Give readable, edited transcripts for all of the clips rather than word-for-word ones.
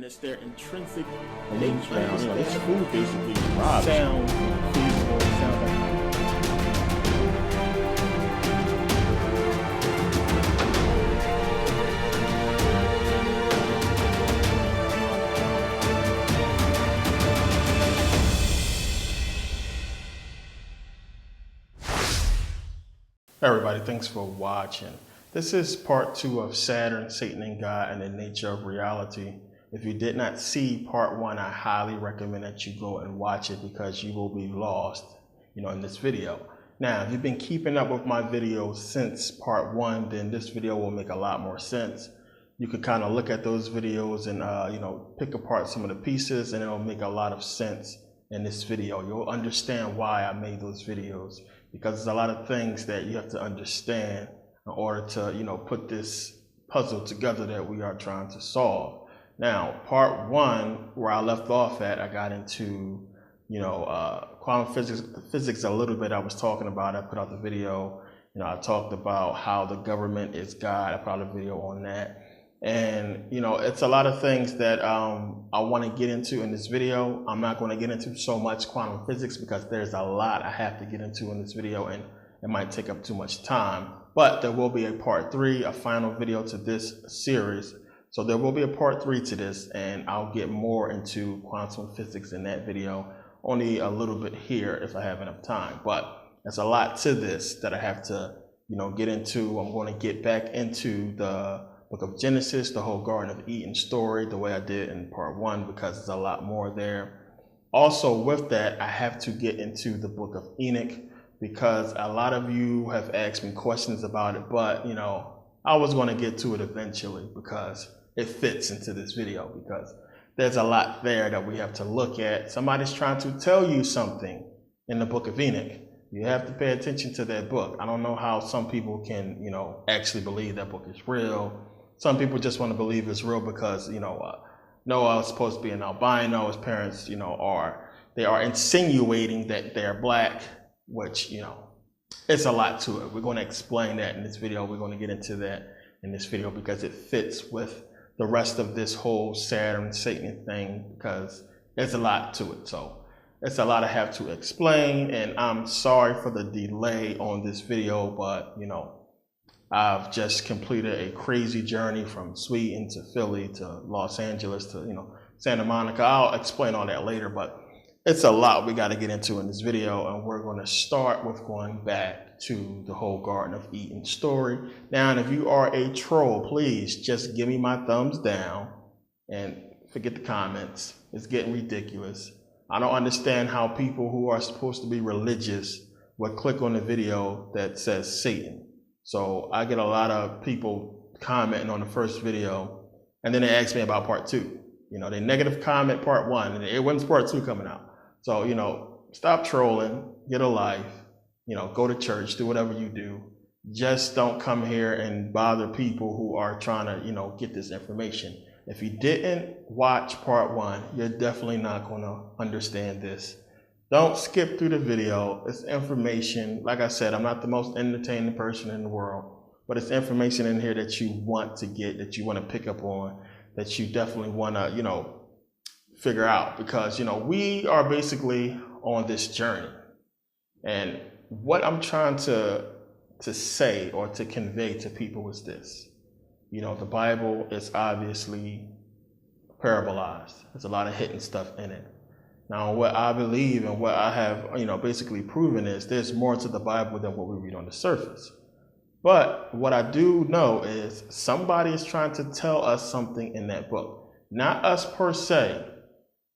and it's their intrinsic And they found, this food basically robs you. sound feasible, sound like. Hey everybody, thanks for watching. This is part 2 of Saturn, Satan and God and the Nature of Reality. If you did not see part 1, I highly recommend that you go and watch it because you will be lost, in this video. Now, if you've been keeping up with my videos since part 1, then this video will make a lot more sense. You could kind of look at those videos and, pick apart some of the pieces, and it'll make a lot of sense in this video. You'll understand why I made those videos, because there's a lot of things that you have to understand in order to, put this puzzle together that we are trying to solve. Now, part 1, where I left off at, I got into, quantum physics a little bit. I was talking about, I put out the video, I talked about how the government is God. I put out a video on that. And, it's a lot of things that I want to get into in this video. I'm not going to get into so much quantum physics because there's a lot I have to get into in this video and it might take up too much time. But there will be a part 3, a final video to this series. So there will be a part 3 to this, and I'll get more into quantum physics in that video, only a little bit here if I have enough time. But there's a lot to this that I have to, get into. I'm going to get back into the Book of Genesis, the whole Garden of Eden story, the way I did in part 1, because there's a lot more there. Also with that, I have to get into the Book of Enoch, because a lot of you have asked me questions about it, but I was going to get to it eventually because it fits into this video, because there's a lot there that we have to look at. Somebody's trying to tell you something in the Book of Enoch. You have to pay attention to that book. I don't know how some people can, actually believe that book is real. Some people just want to believe it's real because, Noah was supposed to be an albino. His parents, they are insinuating that they're black, which, it's a lot to it. We're going to explain that in this video. We're going to get into that in this video because it fits with the rest of this whole Saturn, Satan thing, because there's a lot to it. So it's a lot I have to explain, and I'm sorry for the delay on this video, but, I've just completed a crazy journey from Sweden to Philly to Los Angeles to, Santa Monica. I'll explain all that later, but it's a lot we got to get into in this video, and we're going to start with going back to the whole Garden of Eden story. Now, and if you are a troll, please just give me my thumbs down and forget the comments. It's getting ridiculous. I don't understand how people who are supposed to be religious would click on the video that says Satan. So I get a lot of people commenting on the first video, and then they ask me about part 2. They negative comment part 1, and when's part 2 coming out? So, stop trolling, get a life, go to church, do whatever you do. Just don't come here and bother people who are trying to, get this information. If you didn't watch part 1, you're definitely not going to understand this. Don't skip through the video. It's information. Like I said, I'm not the most entertaining person in the world, but it's information in here that you want to get, that you want to pick up on, that you definitely want to, figure out, because, we are basically on this journey. And what I'm trying to say or to convey to people is this. The Bible is obviously parabolized. There's a lot of hidden stuff in it. Now, what I believe and what I have, basically proven is there's more to the Bible than what we read on the surface. But what I do know is somebody is trying to tell us something in that book. Not us per se.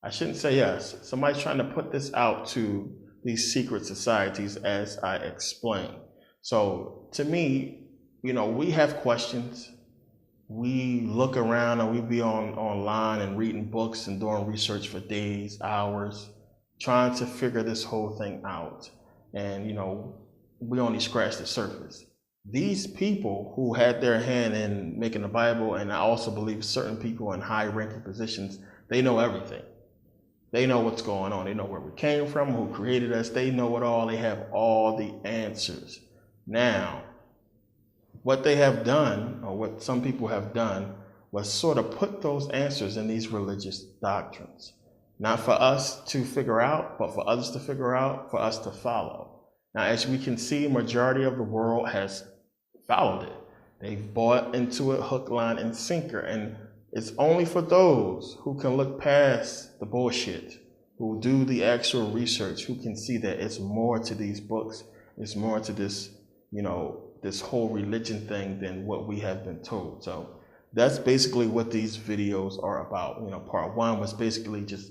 I shouldn't say us. Somebody's trying to put this out to these secret societies, as I explained. So to me, we have questions. We look around and we be online and reading books and doing research for days, hours, trying to figure this whole thing out. And, we only scratch the surface. These people who had their hand in making the Bible, and I also believe certain people in high-ranking positions, they know everything. They know what's going on. They know where we came from, who created us. They know it all. They have all the answers. Now, what they have done, or what some people have done, was sort of put those answers in these religious doctrines. Not for us to figure out, but for others to figure out, for us to follow. Now, as we can see, majority of the world has followed it. They've bought into it hook, line, and sinker. And it's only for those who can look past the bullshit, who do the actual research, who can see that it's more to these books, it's more to this, this whole religion thing than what we have been told. So that's basically what these videos are about. Part one was basically just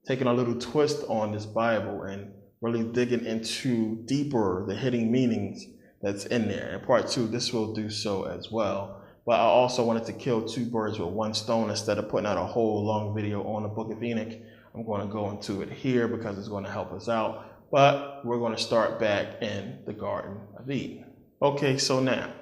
taking a little twist on this Bible and really digging into deeper the hidden meanings that's in there. And part two, this will do so as well. But I also wanted to kill two birds with one stone. Instead of putting out a whole long video on the Book of Enoch, I'm going to go into it here because it's going to help us out. But we're going to start back in the Garden of Eden. Okay, so now,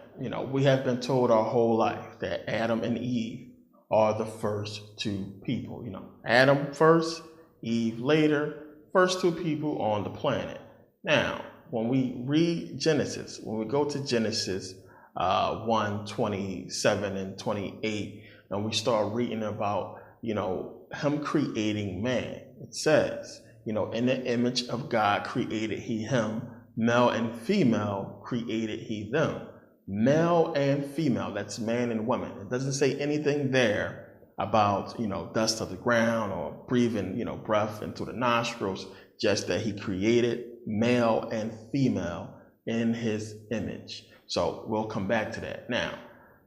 we have been told our whole life that Adam and Eve are the first two people. Adam first, Eve later, first two people on the planet. Now, when we read Genesis, when we go to Genesis 1:27 and 28, and we start reading about, him creating man, it says, in the image of God created he him, male and female created he them. Male and female, that's man and woman. It doesn't say anything there about, dust of the ground or breathing, breath into the nostrils, just that he created male and female in his image. So we'll come back to that. Now,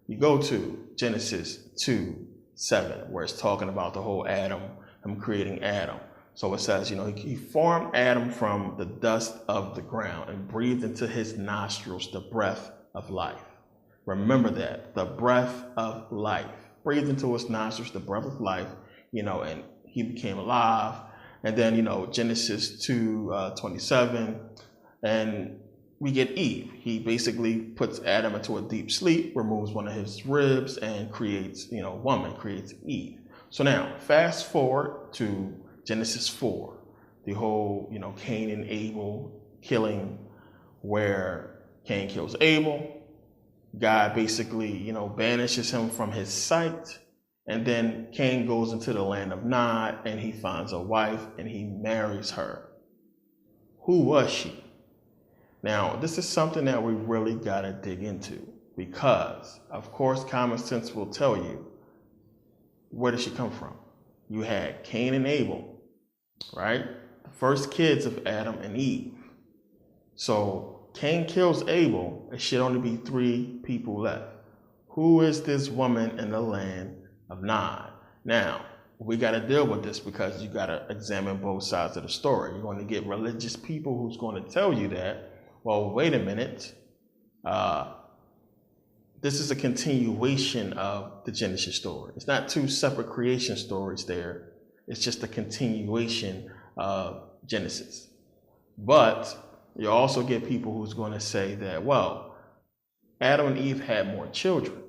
you go to Genesis 2:7, where it's talking about the whole Adam, him creating Adam. So it says, he formed Adam from the dust of the ground and breathed into his nostrils the breath of life. Remember that, the breath of life. Breathed into his nostrils the breath of life, and he became alive. And then, Genesis 2:27, and we get Eve. He basically puts Adam into a deep sleep, removes one of his ribs, and creates, woman, creates Eve. So now, fast forward to Genesis 4, the whole, Cain and Abel killing, where Cain kills Abel. God basically, banishes him from his sight. And then Cain goes into the land of Nod and he finds a wife and he marries her. Who was she? Now, this is something that we really got to dig into because, of course, common sense will tell you, where did she come from? You had Cain and Abel, right? The first kids of Adam and Eve. So Cain kills Abel. It should only be 3 people left. Who is this woman in the land of Nod? Now, we got to deal with this because you got to examine both sides of the story. You're going to get religious people who's going to tell you that, well, wait a minute. This is a continuation of the Genesis story. It's not 2 separate creation stories there. It's just a continuation of Genesis. But you also get people who's going to say that, well, Adam and Eve had more children.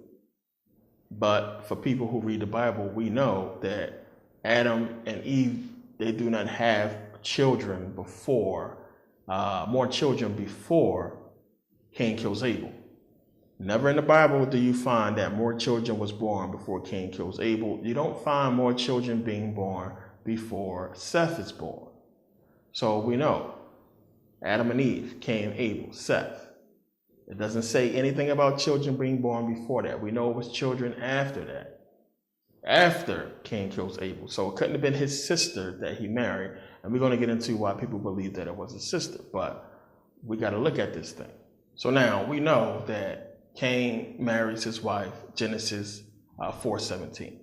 But for people who read the Bible, we know that Adam and Eve, they do not have children before, more children before Cain kills Abel. Never in the Bible do you find that more children was born before Cain kills Abel. You don't find more children being born before Seth is born. So we know Adam and Eve, Cain, Abel, Seth. It doesn't say anything about children being born before that. We know it was children after that, after Cain kills Abel. So it couldn't have been his sister that he married. And we're going to get into why people believe that it was his sister. But we got to look at this thing. So now we know that Cain marries his wife, Genesis 4:17.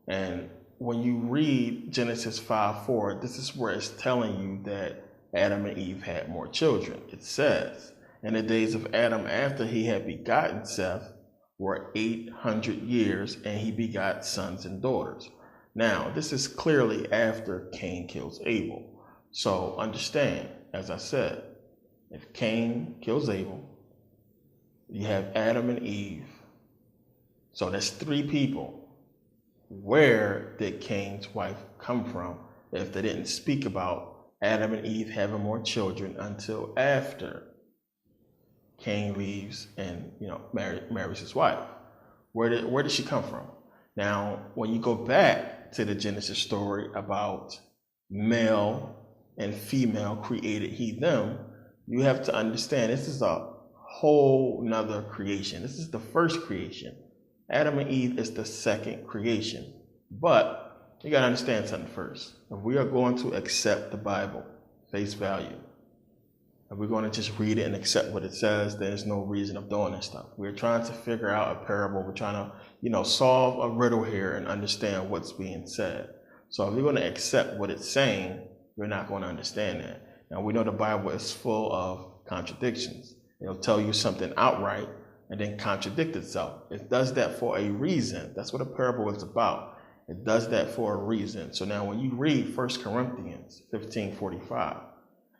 And when you read Genesis 5:4, this is where it's telling you that Adam and Eve had more children. It says, and the days of Adam after he had begotten Seth were 800 years, and he begot sons and daughters. Now, this is clearly after Cain kills Abel. So understand, as I said, if Cain kills Abel, you have Adam and Eve. So that's 3 people. Where did Cain's wife come from if they didn't speak about Adam and Eve having more children until after Cain leaves and marries his wife? Where did she come from? Now, when you go back to the Genesis story about male and female created he, them, you have to understand this is a whole nother creation. This is the first creation. Adam and Eve is the second creation. But you got to understand something first. If we are going to accept the Bible, face value, if we're going to just read it and accept what it says, there's no reason of doing this stuff. We're trying to figure out a parable. We're trying to, solve a riddle here and understand what's being said. So if you're going to accept what it's saying, you're not going to understand that. Now, we know the Bible is full of contradictions. It'll tell you something outright and then contradict itself. It does that for a reason. That's what a parable is about. It does that for a reason. So now when you read 1 Corinthians 15:45,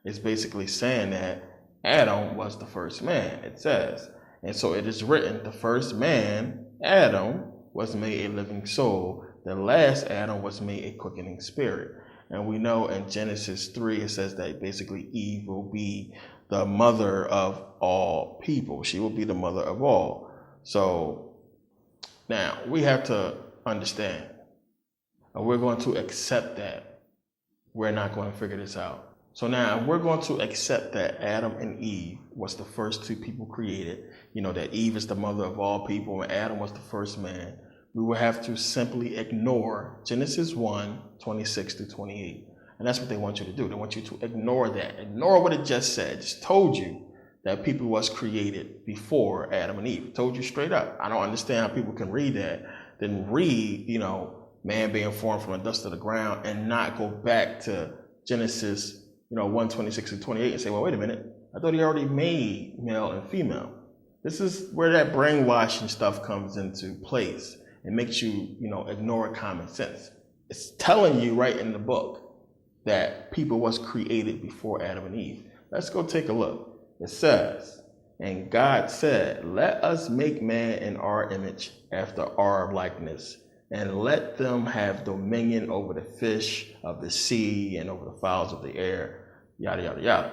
it's basically saying that Adam was the first man, it says. And so it is written, the first man, Adam, was made a living soul. The last Adam was made a quickening spirit. And we know in Genesis 3, it says that basically Eve will be the mother of all people. She will be the mother of all. So now we have to understand, and we're going to accept that. We're not going to figure this out. So now we're going to accept that Adam and Eve was the first two people created. That Eve is the mother of all people and Adam was the first man. We will have to simply ignore Genesis 1:26-28. And that's what they want you to do. They want you to ignore that. Ignore what it just said. It just told you that people was created before Adam and Eve. It told you straight up. I don't understand how people can read that, then read, man being formed from the dust of the ground and not go back to Genesis 1:26-28 and say, well, wait a minute. I thought he already made male and female. This is where that brainwashing stuff comes into place. It makes you, ignore common sense. It's telling you right in the book that people was created before Adam and Eve. Let's go take a look. It says, and God said, let us make man in our image after our likeness, and let them have dominion over the fish of the sea and over the fowls of the air, yada, yada, yada.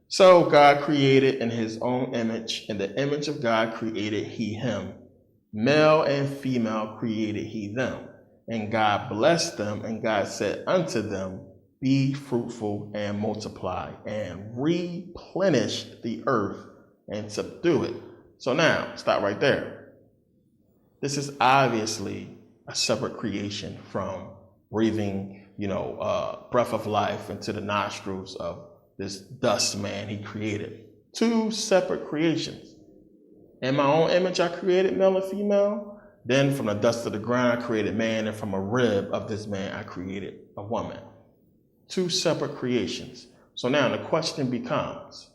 So God created in his own image. In the image of God created he him. Male and female created he them. And God blessed them, and God said unto them, be fruitful and multiply, and replenish the earth and subdue it. So now, stop right there. This is obviously a separate creation from breathing, breath of life into the nostrils of this dust man he created. Two separate creations. In my own image, I created male and female. Then from the dust of the ground, I created man. And from a rib of this man, I created a woman. Two separate creations. So now the question becomes,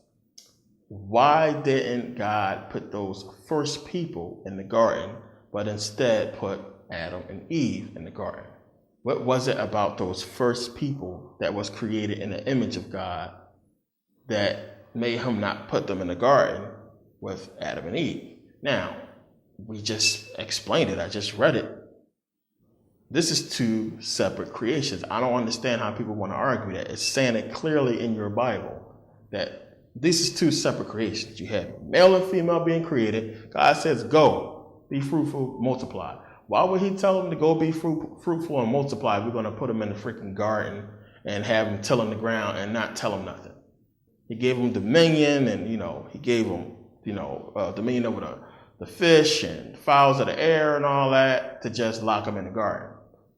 why didn't God put those first people in the garden, but instead put Adam and Eve in the garden? What was it about those first people that was created in the image of God that made him not put them in the garden with Adam and Eve? Now, we just explained it. I just read it. This is two separate creations. I don't understand how people want to argue that. It's saying it clearly in your Bible that this is two separate creations. You have male and female being created. God says, go, be fruitful, multiply. Why would he tell them to go be fruitful and multiply? We're going to put them in the freaking garden and have them tilling the ground and not tell them nothing. He gave them dominion, and, he gave them, dominion over the fish and fowls of the air and all that to just lock them in the garden.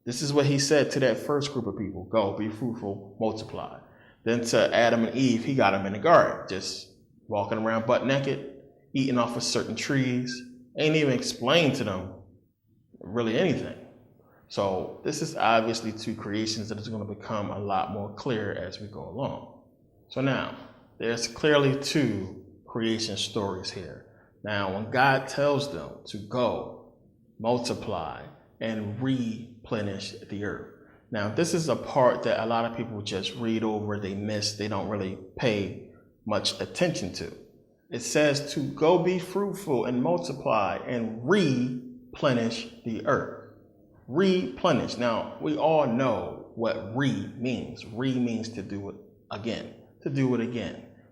This is what he said to that first group of people. Go, be fruitful, multiply. Then to Adam and Eve, he got them in the garden, just walking around butt naked, eating off of certain trees. Ain't even explained to them really anything. So this is obviously two creations that is going to become a lot more clear as we go along. So now, there's clearly two creation stories here. Now, when God tells them to go, multiply, and replenish the earth. Now, this is a part that a lot of people just read over, they miss, they don't really pay much attention to. It says to go be fruitful and multiply and replenish the earth. Replenish. Now, we all know what means. Means to do it again,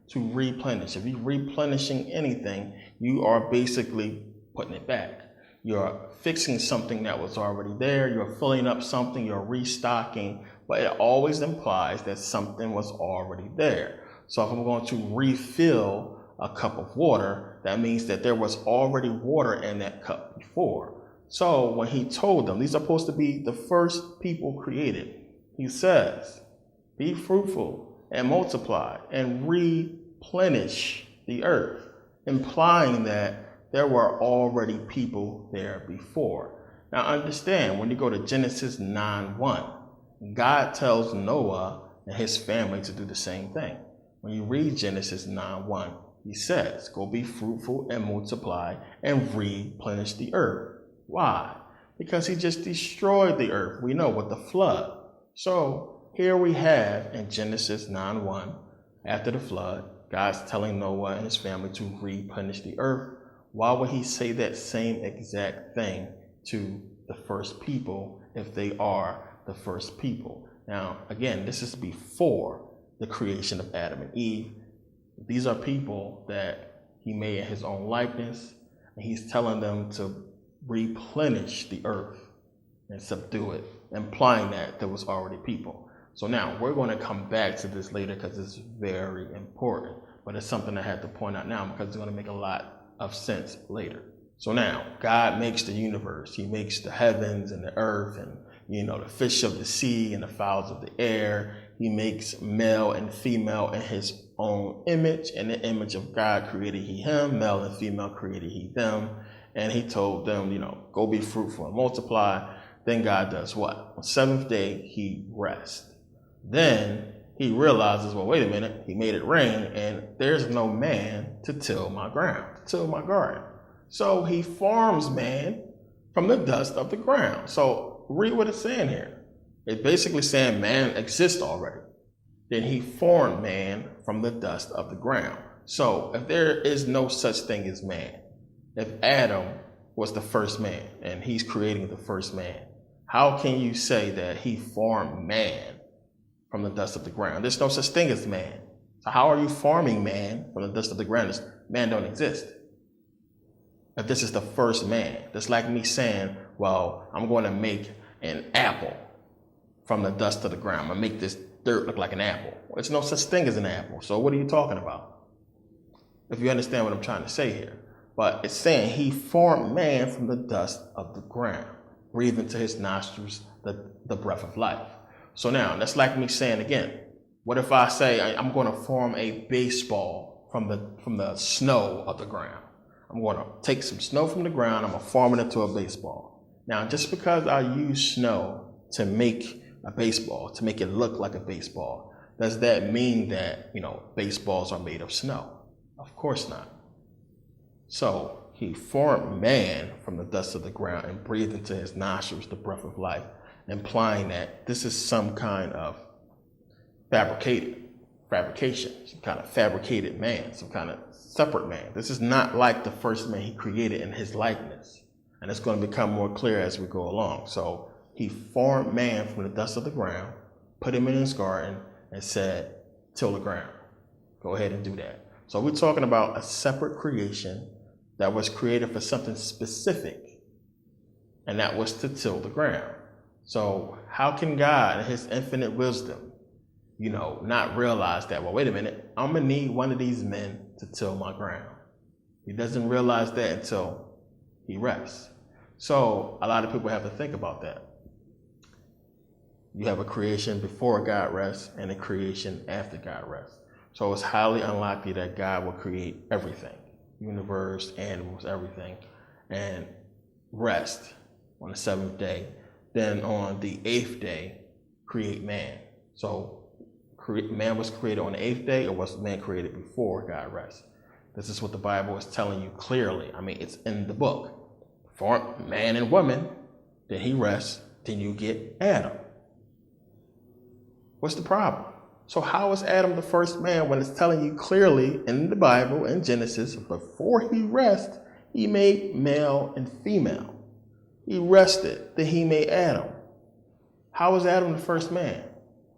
to replenish. If you're replenishing anything, you are basically putting it back. You're fixing something that was already there. You're filling up something. You're restocking. But it always implies that something was already there. So if I'm going to refill a cup of water, that means that there was already water in that cup before. So when he told them, these are supposed to be the first people created, he says, be fruitful and multiply and replenish the earth, implying that there were already people there before. Now understand, when you go to Genesis 9:1, God tells Noah and his family to do the same thing. When you read Genesis 9:1, he says, go be fruitful and multiply and replenish the earth. Why? Because he just destroyed the earth, we know, with the flood. So here we have in Genesis 9:1, after the flood, God's telling Noah and his family to replenish the earth. Why would he say that same exact thing to the first people if they are the first people? Now, again, this is before the creation of Adam and Eve. These are people that he made in his own likeness, and he's telling them to replenish the earth and subdue it, implying that there was already people. So now we're going to come back to this later because it's very important, but it's something I had to point out now because it's going to make a lot of sense later. So now God makes the universe. He makes the heavens and the earth and, the fish of the sea and the fowls of the air. He makes male and female in his own image. In the image of God created he him, male and female created he them. And he told them, go be fruitful and multiply. Then God does what? On the seventh day, he rests. Then he realizes, well, wait a minute, he made it rain and there's no man to till my ground, to till my garden. So he forms man from the dust of the ground. So read what it's saying here. It's basically saying man exists already. Then he formed man from the dust of the ground. So if there is no such thing as man, if Adam was the first man and he's creating the first man, how can you say that he formed man from the dust of the ground? There's no such thing as man. So how are you forming man from the dust of the ground? Man don't exist. If this is the first man, that's like me saying, well, I'm going to make an apple from the dust of the ground. I'm going to make this dirt look like an apple. There's no such thing as an apple. So what are you talking about? If you understand what I'm trying to say here. But it's saying he formed man from the dust of the ground, breathed into his nostrils the breath of life. So now, that's like me saying again, what if I say I'm going to form a baseball from the snow of the ground? I'm going to take some snow from the ground, I'm going to form it into a baseball. Now, just because I use snow to make a baseball, to make it look like a baseball, does that mean that, baseballs are made of snow? Of course not. So he formed man from the dust of the ground and breathed into his nostrils the breath of life, implying that this is some kind of fabrication, some kind of fabricated man, some kind of separate man. This is not like the first man he created in his likeness. And it's going to become more clear as we go along. So he formed man from the dust of the ground, put him in his garden, and said, till the ground. Go ahead and do that. So we're talking about a separate creation that was created for something specific, and that was to till the ground. So how can God, in his infinite wisdom, not realize that, well, wait a minute, I'm going to need one of these men to till my ground? He doesn't realize that until he rests. So a lot of people have to think about that. You have a creation before God rests and a creation after God rests. So it's highly unlikely that God will create everything, universe, animals, everything, and rest on the seventh day. Then on the eighth day, create man. So man was created on the eighth day, or was man created before God rests? This is what the Bible is telling you clearly. I mean, it's in the book. Form man and woman, then he rests, then you get Adam. What's the problem? So how is Adam the first man when it's telling you clearly in the Bible, in Genesis, before he rests, he made male and female. He rested, then he made Adam. How is Adam the first man?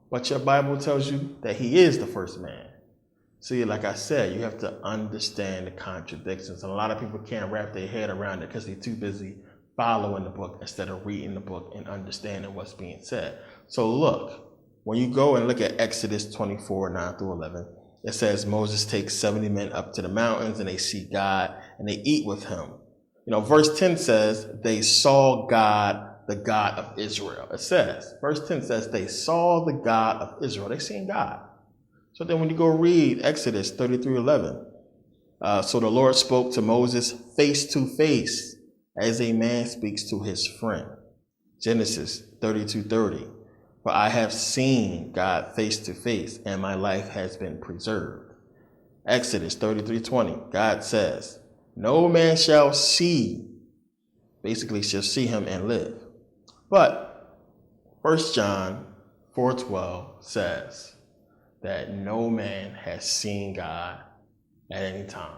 But your Bible tells you that he is the first man. See, like I said, you have to understand the contradictions. And a lot of people can't wrap their head around it because they're too busy following the book instead of reading the book and understanding what's being said. So look, when you go and look at Exodus 24, 9 through 11, it says Moses takes 70 men up to the mountains and they see God and they eat with him. Verse 10 says they saw God, the God of Israel. It says, verse 10 says they saw the God of Israel. They seen God. So then when you go read Exodus 33:11, so the Lord spoke to Moses face to face as a man speaks to his friend. Genesis 32:30. For I have seen God face to face, and my life has been preserved. Exodus 33:20. God says, no man shall see, basically shall see him and live. But 1 John 4:12 says that no man has seen God at any time.